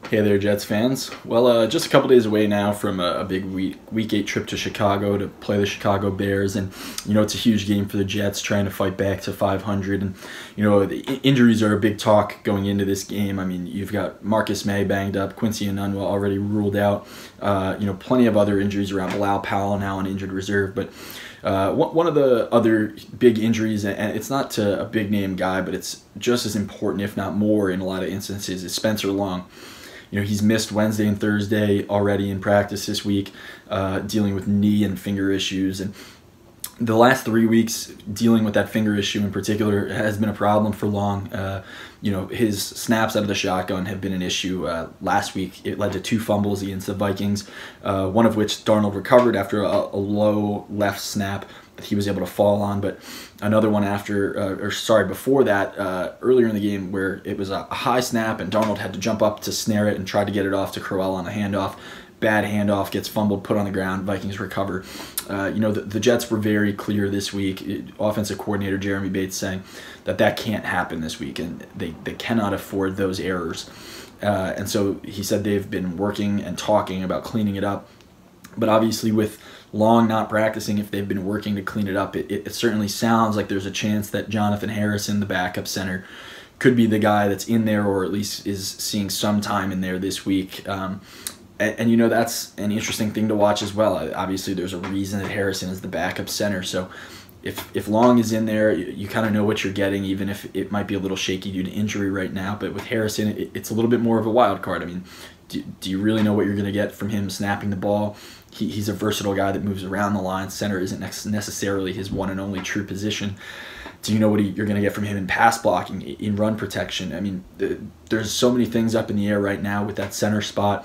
Hey there, Jets fans. Well, just a couple days away now from a big week 8 trip to Chicago to play the Chicago Bears, and it's a huge game for the Jets trying to fight back to 500. And the injuries are a big talk going into this game. I mean, you've got Marcus Maye banged up, Quincy Enunwa already ruled out. Plenty of other injuries around. Bilal Powell now on injured reserve, but one of the other big injuries, and it's not to a big name guy, but it's just as important, if not more, in a lot of instances, is Spencer Long. He's missed Wednesday and Thursday already in practice this week, dealing with knee and finger issues. And the last 3 weeks, dealing with that finger issue in particular has been a problem for Long. His snaps out of the shotgun have been an issue. Last week, it led to 2 fumbles against the Vikings, one of which Darnold recovered after a low left snap that he was able to fall on, but another one before that, earlier in the game, where it was a high snap and Darnold had to jump up to snare it and try to get it off to Crowell on a handoff. Bad handoff, gets fumbled, put on the ground, Vikings recover. The Jets were very clear this week, offensive coordinator Jeremy Bates saying that can't happen this week, and they cannot afford those errors. And so he said they've been working and talking about cleaning it up, but obviously with Long not practicing, if they've been working to clean it up, it certainly sounds like there's a chance that Jonathan Harrison, the backup center, could be the guy that's in there, or at least is seeing some time in there this week. And that's an interesting thing to watch as well. Obviously, there's a reason that Harrison is the backup center. So if Long is in there, you kind of know what you're getting, even if it might be a little shaky due to injury right now. But with Harrison, it's a little bit more of a wild card. I mean, do you really know what you're going to get from him snapping the ball? He's a versatile guy that moves around the line. Center isn't necessarily his one and only true position. Do you know what you're going to get from him in pass blocking, in run protection? I mean, there's so many things up in the air right now with that center spot,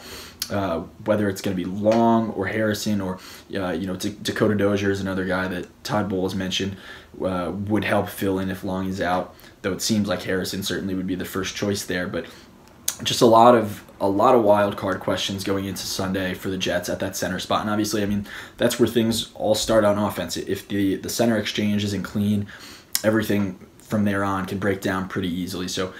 whether it's going to be Long or Harrison, or Dakota Dozier is another guy that Todd Bowles mentioned would help fill in if Long is out, though it seems like Harrison certainly would be the first choice there. But just a lot of wild card questions going into Sunday for the Jets at that center spot. And obviously, I mean, that's where things all start on offense. If the center exchange isn't clean, everything from there on can break down pretty easily. So,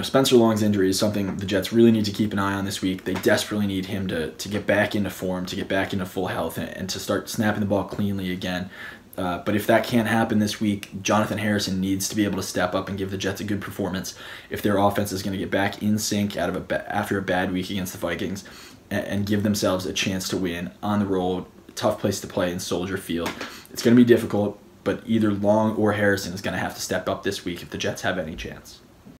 Spencer Long's injury is something the Jets really need to keep an eye on this week. They desperately need him to get back into form, to get back into full health, and to start snapping the ball cleanly again. But if that can't happen this week, Jonathan Harrison needs to be able to step up and give the Jets a good performance if their offense is going to get back in sync after a bad week against the Vikings, and give themselves a chance to win on the road. Tough place to play in Soldier Field. It's going to be difficult, but either Long or Harrison is going to have to step up this week if the Jets have any chance.